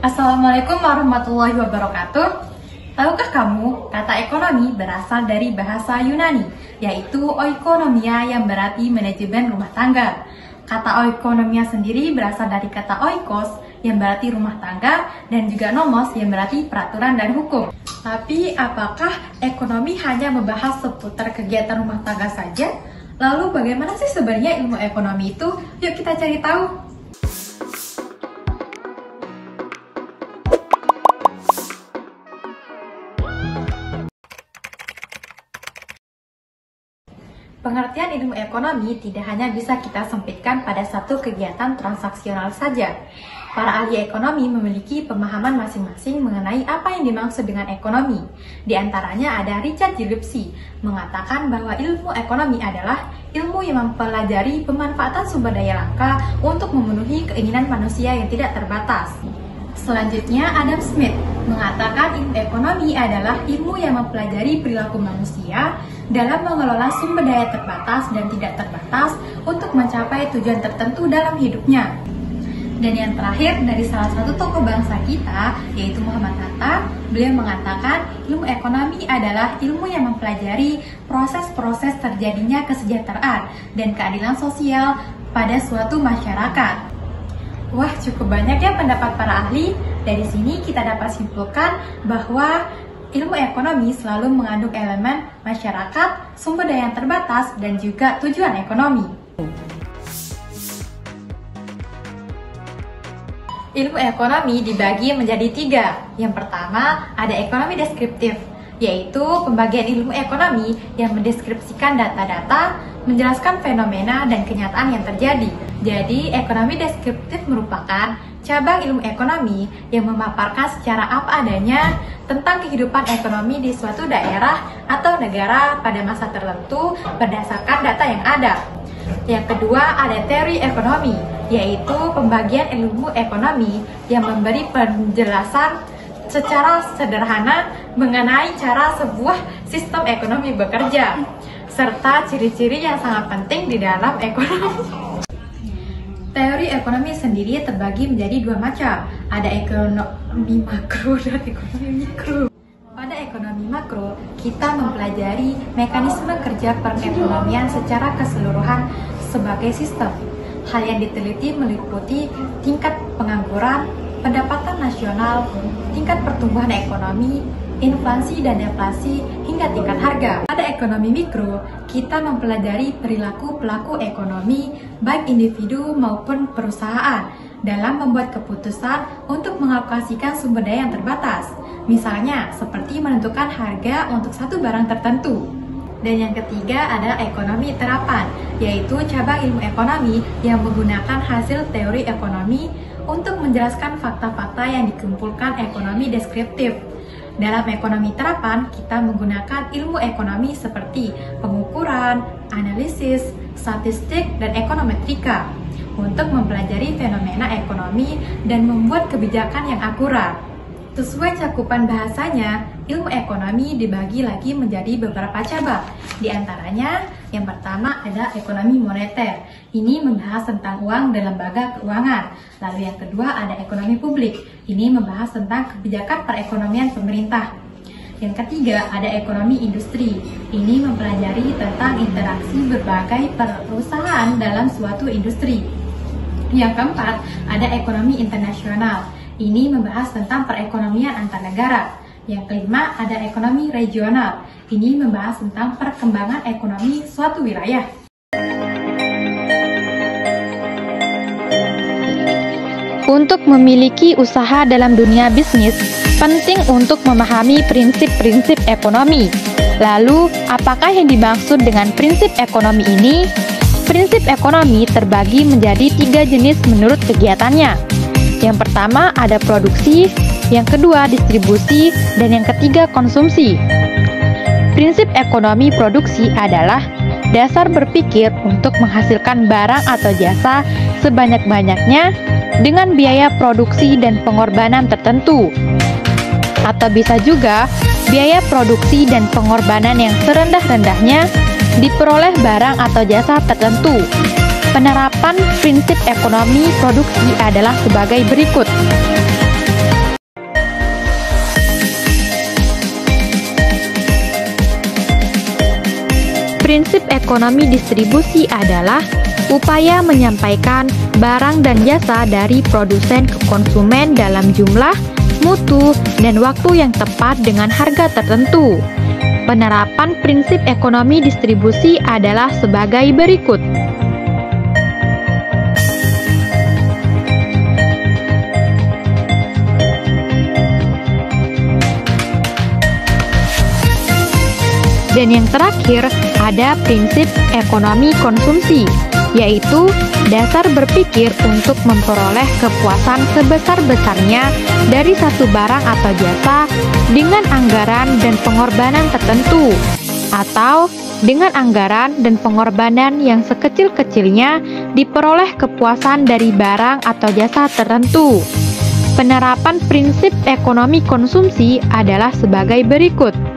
Assalamualaikum warahmatullahi wabarakatuh. Tahukah kamu, kata ekonomi berasal dari bahasa Yunani, yaitu oikonomia yang berarti manajemen rumah tangga. Kata oikonomia sendiri berasal dari kata oikos yang berarti rumah tangga dan juga nomos yang berarti peraturan dan hukum. Tapi apakah ekonomi hanya membahas seputar kegiatan rumah tangga saja? Lalu bagaimana sih sebenarnya ilmu ekonomi itu? Yuk kita cari tahu. Pengertian ilmu ekonomi tidak hanya bisa kita sempitkan pada satu kegiatan transaksional saja. Para ahli ekonomi memiliki pemahaman masing-masing mengenai apa yang dimaksud dengan ekonomi. Di antaranya ada Richard Gillespie, mengatakan bahwa ilmu ekonomi adalah ilmu yang mempelajari pemanfaatan sumber daya langka untuk memenuhi keinginan manusia yang tidak terbatas. Selanjutnya, Adam Smith mengatakan ilmu ekonomi adalah ilmu yang mempelajari perilaku manusia dalam mengelola sumber daya terbatas dan tidak terbatas untuk mencapai tujuan tertentu dalam hidupnya. Dan yang terakhir, dari salah satu tokoh bangsa kita, yaitu Muhammad Hatta, beliau mengatakan ilmu ekonomi adalah ilmu yang mempelajari proses-proses terjadinya kesejahteraan dan keadilan sosial pada suatu masyarakat. Wah, cukup banyak ya pendapat para ahli. Dari sini kita dapat simpulkan bahwa ilmu ekonomi selalu mengandung elemen masyarakat, sumber daya yang terbatas, dan juga tujuan ekonomi. Ilmu ekonomi dibagi menjadi 3. Yang pertama, ada ekonomi deskriptif, yaitu pembagian ilmu ekonomi yang mendeskripsikan data-data, menjelaskan fenomena dan kenyataan yang terjadi. Jadi, ekonomi deskriptif merupakan cabang ilmu ekonomi yang memaparkan secara apa adanya tentang kehidupan ekonomi di suatu daerah atau negara pada masa tertentu berdasarkan data yang ada. Yang kedua, ada teori ekonomi, yaitu pembagian ilmu ekonomi yang memberi penjelasan secara sederhana mengenai cara sebuah sistem ekonomi bekerja, serta ciri-ciri yang sangat penting di dalam ekonomi. Teori ekonomi sendiri terbagi menjadi 2 macam. Ada ekonomi makro dan ekonomi mikro. Pada ekonomi makro, kita mempelajari mekanisme kerja perekonomian secara keseluruhan sebagai sistem. Hal yang diteliti meliputi tingkat pengangguran, pendapatan nasional, tingkat pertumbuhan ekonomi, inflasi dan deflasi, hingga tingkat harga. Pada ekonomi mikro, kita mempelajari perilaku pelaku ekonomi, baik individu maupun perusahaan, dalam membuat keputusan untuk mengalokasikan sumber daya yang terbatas. Misalnya, seperti menentukan harga untuk satu barang tertentu. Dan yang ketiga adalah ekonomi terapan, yaitu cabang ilmu ekonomi yang menggunakan hasil teori ekonomi untuk menjelaskan fakta-fakta yang dikumpulkan ekonomi deskriptif. Dalam ekonomi terapan, kita menggunakan ilmu ekonomi seperti pengukuran, analisis, statistik, dan ekonometrika untuk mempelajari fenomena ekonomi dan membuat kebijakan yang akurat. Sesuai cakupan bahasanya, ilmu ekonomi dibagi lagi menjadi beberapa cabang. Di antaranya, yang pertama adalah ekonomi moneter. Ini membahas tentang uang dan lembaga keuangan. Lalu yang kedua ada ekonomi publik. Ini membahas tentang kebijakan perekonomian pemerintah. Yang ketiga ada ekonomi industri. Ini mempelajari tentang interaksi berbagai perusahaan dalam suatu industri. Yang keempat ada ekonomi internasional. Ini membahas tentang perekonomian antar negara. Yang kelima ada ekonomi regional. Ini membahas tentang perkembangan ekonomi suatu wilayah. Untuk memiliki usaha dalam dunia bisnis, penting untuk memahami prinsip-prinsip ekonomi. Lalu, apakah yang dimaksud dengan prinsip ekonomi ini? Prinsip ekonomi terbagi menjadi 3 jenis menurut kegiatannya. Yang pertama ada produksi, yang kedua distribusi, dan yang ketiga konsumsi. Prinsip ekonomi produksi adalah dasar berpikir untuk menghasilkan barang atau jasa sebanyak-banyaknya dengan biaya produksi dan pengorbanan tertentu. Atau bisa juga biaya produksi dan pengorbanan yang serendah-rendahnya diperoleh barang atau jasa tertentu. Penerapan prinsip ekonomi produksi adalah sebagai berikut. Prinsip ekonomi distribusi adalah upaya menyampaikan barang dan jasa dari produsen ke konsumen dalam jumlah, mutu, dan waktu yang tepat dengan harga tertentu. Penerapan prinsip ekonomi distribusi adalah sebagai berikut. Dan yang terakhir, ada prinsip ekonomi konsumsi, yaitu dasar berpikir untuk memperoleh kepuasan sebesar-besarnya dari satu barang atau jasa dengan anggaran dan pengorbanan tertentu, atau dengan anggaran dan pengorbanan yang sekecil-kecilnya diperoleh kepuasan dari barang atau jasa tertentu. Penerapan prinsip ekonomi konsumsi adalah sebagai berikut.